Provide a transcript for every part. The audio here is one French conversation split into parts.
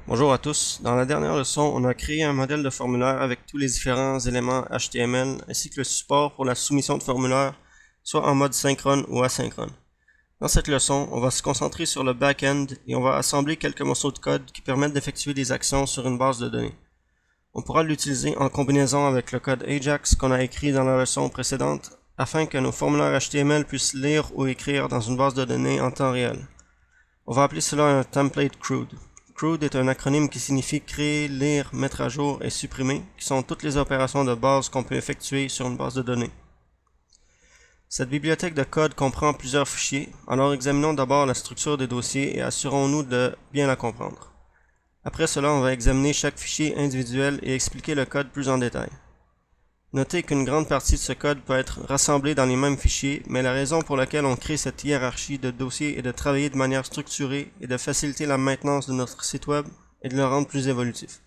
Bonjour à tous. Dans la dernière leçon, on a créé un modèle de formulaire avec tous les différents éléments HTML ainsi que le support pour la soumission de formulaire, soit en mode synchrone ou asynchrone. Dans cette leçon, on va se concentrer sur le back-end et on va assembler quelques morceaux de code qui permettent d'effectuer des actions sur une base de données. On pourra l'utiliser en combinaison avec le code Ajax qu'on a écrit dans la leçon précédente afin que nos formulaires HTML puissent lire ou écrire dans une base de données en temps réel. On va appeler cela un template CRUD. CRUD est un acronyme qui signifie créer, lire, mettre à jour et supprimer, qui sont toutes les opérations de base qu'on peut effectuer sur une base de données. Cette bibliothèque de code comprend plusieurs fichiers, alors examinons d'abord la structure des dossiers et assurons-nous de bien la comprendre. Après cela, on va examiner chaque fichier individuel et expliquer le code plus en détail. Notez qu'une grande partie de ce code peut être rassemblée dans les mêmes fichiers, mais la raison pour laquelle on crée cette hiérarchie de dossiers est de travailler de manière structurée et de faciliter la maintenance de notre site web et de le rendre plus évolutif.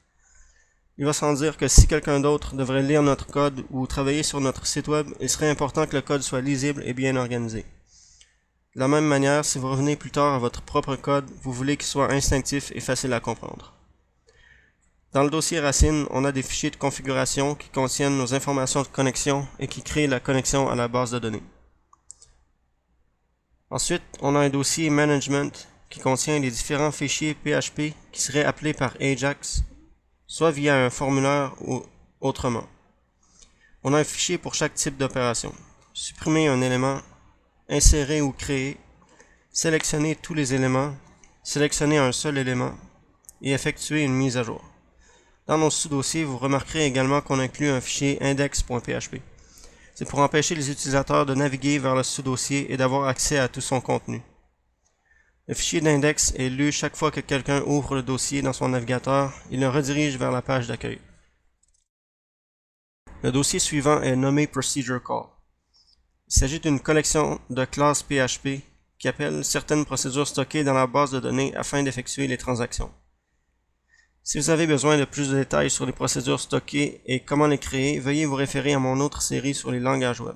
Il va sans dire que si quelqu'un d'autre devrait lire notre code ou travailler sur notre site web, il serait important que le code soit lisible et bien organisé. De la même manière, si vous revenez plus tard à votre propre code, vous voulez qu'il soit instinctif et facile à comprendre. Dans le dossier racine, on a des fichiers de configuration qui contiennent nos informations de connexion et qui créent la connexion à la base de données. Ensuite, on a un dossier management qui contient les différents fichiers PHP qui seraient appelés par Ajax, soit via un formulaire ou autrement. On a un fichier pour chaque type d'opération. Supprimer un élément, insérer ou créer, sélectionner tous les éléments, sélectionner un seul élément et effectuer une mise à jour. Dans nos sous-dossiers, vous remarquerez également qu'on inclut un fichier index.php. C'est pour empêcher les utilisateurs de naviguer vers le sous-dossier et d'avoir accès à tout son contenu. Le fichier d'index est lu chaque fois que quelqu'un ouvre le dossier dans son navigateur et le redirige vers la page d'accueil. Le dossier suivant est nommé Procedure Call. Il s'agit d'une collection de classes PHP qui appelle certaines procédures stockées dans la base de données afin d'effectuer les transactions. Si vous avez besoin de plus de détails sur les procédures stockées et comment les créer, veuillez vous référer à mon autre série sur les langages web.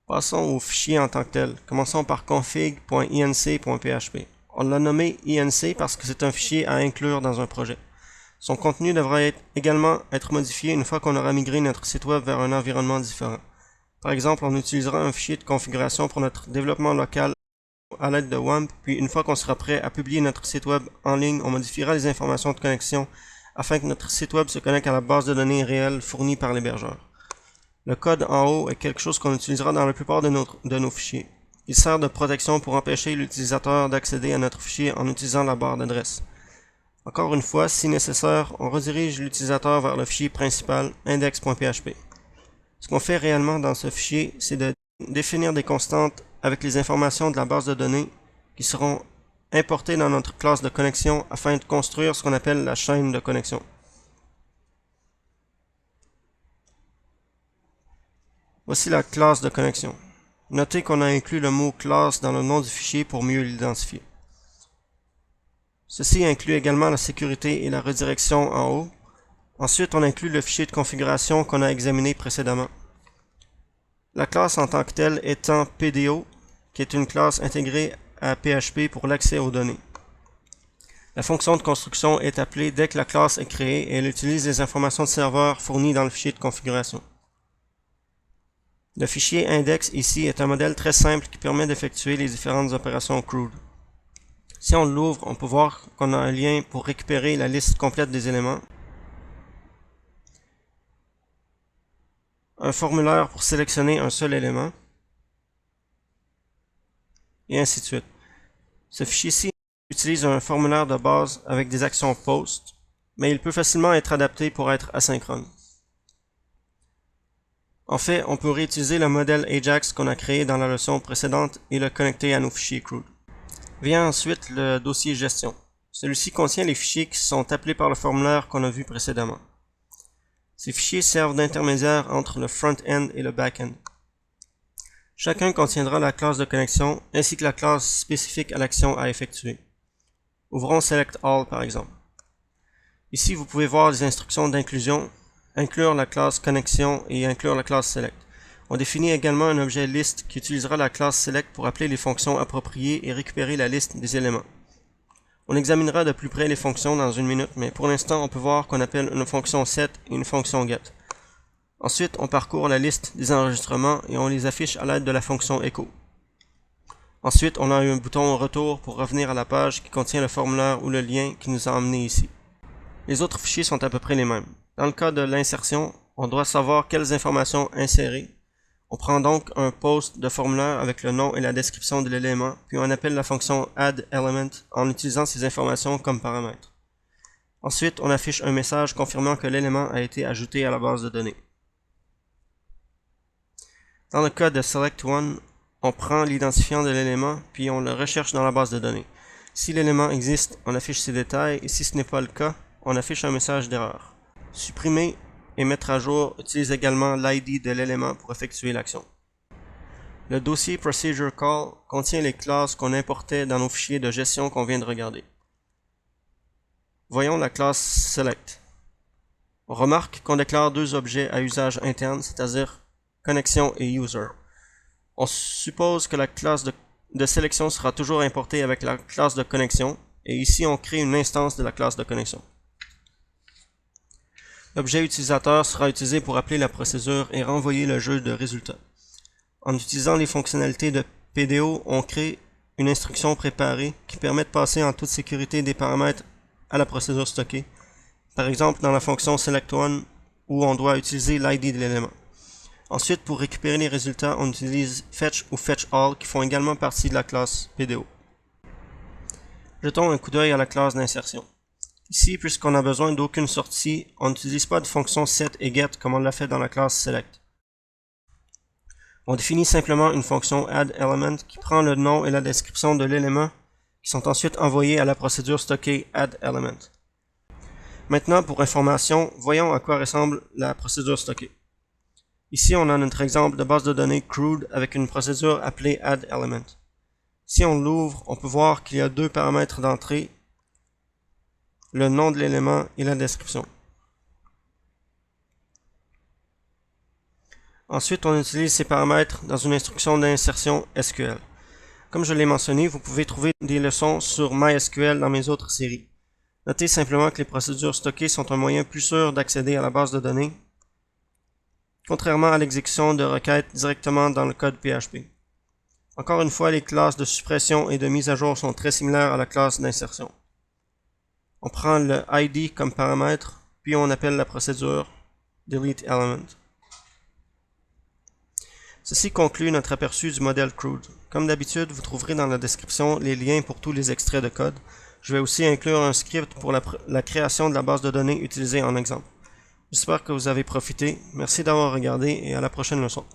Passons au fichier en tant que tel. Commençons par config.inc.php. On l'a nommé inc parce que c'est un fichier à inclure dans un projet. Son contenu devra également être modifié une fois qu'on aura migré notre site web vers un environnement différent. Par exemple, on utilisera un fichier de configuration pour notre développement local à l'aide de WAMP, puis une fois qu'on sera prêt à publier notre site web en ligne, on modifiera les informations de connexion afin que notre site web se connecte à la base de données réelle fournie par l'hébergeur. Le code en haut est quelque chose qu'on utilisera dans la plupart de nos fichiers. Il sert de protection pour empêcher l'utilisateur d'accéder à notre fichier en utilisant la barre d'adresse. Encore une fois, si nécessaire, on redirige l'utilisateur vers le fichier principal index.php. Ce qu'on fait réellement dans ce fichier, c'est de définir des constantes avec les informations de la base de données qui seront importées dans notre classe de connexion afin de construire ce qu'on appelle la chaîne de connexion. Voici la classe de connexion. Notez qu'on a inclus le mot classe dans le nom du fichier pour mieux l'identifier. Ceci inclut également la sécurité et la redirection en haut. Ensuite, on inclut le fichier de configuration qu'on a examiné précédemment. La classe en tant que telle étant PDO, qui est une classe intégrée à PHP pour l'accès aux données. La fonction de construction est appelée dès que la classe est créée et elle utilise les informations de serveur fournies dans le fichier de configuration. Le fichier index ici est un modèle très simple qui permet d'effectuer les différentes opérations CRUD. Si on l'ouvre, on peut voir qu'on a un lien pour récupérer la liste complète des éléments, un formulaire pour sélectionner un seul élément, et ainsi de suite. Ce fichier-ci utilise un formulaire de base avec des actions POST, mais il peut facilement être adapté pour être asynchrone. En fait, on peut réutiliser le modèle Ajax qu'on a créé dans la leçon précédente et le connecter à nos fichiers CRUD. Vient ensuite le dossier gestion. Celui-ci contient les fichiers qui sont appelés par le formulaire qu'on a vu précédemment. Ces fichiers servent d'intermédiaire entre le front-end et le back-end. Chacun contiendra la classe de connexion ainsi que la classe spécifique à l'action à effectuer. Ouvrons Select All par exemple. Ici, vous pouvez voir les instructions d'inclusion, inclure la classe connexion et inclure la classe Select. On définit également un objet list qui utilisera la classe Select pour appeler les fonctions appropriées et récupérer la liste des éléments. On examinera de plus près les fonctions dans une minute, mais pour l'instant, on peut voir qu'on appelle une fonction set et une fonction get. Ensuite, on parcourt la liste des enregistrements et on les affiche à l'aide de la fonction echo. Ensuite, on a un bouton retour pour revenir à la page qui contient le formulaire ou le lien qui nous a emmené ici. Les autres fichiers sont à peu près les mêmes. Dans le cas de l'insertion, on doit savoir quelles informations insérer. On prend donc un post de formulaire avec le nom et la description de l'élément, puis on appelle la fonction addElement en utilisant ces informations comme paramètres. Ensuite, on affiche un message confirmant que l'élément a été ajouté à la base de données. Dans le cas de select1, on prend l'identifiant de l'élément, puis on le recherche dans la base de données. Si l'élément existe, on affiche ses détails, et si ce n'est pas le cas, on affiche un message d'erreur. Supprimer et mettre à jour utilise également l'ID de l'élément pour effectuer l'action. Le dossier Procedure Call contient les classes qu'on importait dans nos fichiers de gestion qu'on vient de regarder. Voyons la classe Select. On remarque qu'on déclare deux objets à usage interne, c'est-à-dire connexion et user. On suppose que la classe de sélection sera toujours importée avec la classe de connexion, et ici on crée une instance de la classe de connexion. L'objet utilisateur sera utilisé pour appeler la procédure et renvoyer le jeu de résultats. En utilisant les fonctionnalités de PDO, on crée une instruction préparée qui permet de passer en toute sécurité des paramètres à la procédure stockée, par exemple dans la fonction select1 où on doit utiliser l'ID de l'élément. Ensuite, pour récupérer les résultats, on utilise fetch ou fetchAll qui font également partie de la classe PDO. Jetons un coup d'œil à la classe d'insertion. Ici, puisqu'on n'a besoin d'aucune sortie, on n'utilise pas de fonction set et get comme on l'a fait dans la classe select. On définit simplement une fonction addElement qui prend le nom et la description de l'élément qui sont ensuite envoyés à la procédure stockée addElement. Maintenant, pour information, voyons à quoi ressemble la procédure stockée. Ici, on a notre exemple de base de données CRUD avec une procédure appelée addElement. Si on l'ouvre, on peut voir qu'il y a deux paramètres d'entrée, le nom de l'élément et la description. Ensuite, on utilise ces paramètres dans une instruction d'insertion SQL. Comme je l'ai mentionné, vous pouvez trouver des leçons sur MySQL dans mes autres séries. Notez simplement que les procédures stockées sont un moyen plus sûr d'accéder à la base de données, contrairement à l'exécution de requêtes directement dans le code PHP. Encore une fois, les classes de suppression et de mise à jour sont très similaires à la classe d'insertion. On prend le ID comme paramètre, puis on appelle la procédure deleteElement. Ceci conclut notre aperçu du modèle CRUD. Comme d'habitude, vous trouverez dans la description les liens pour tous les extraits de code. Je vais aussi inclure un script pour la création de la base de données utilisée en exemple. J'espère que vous avez profité. Merci d'avoir regardé et à la prochaine leçon.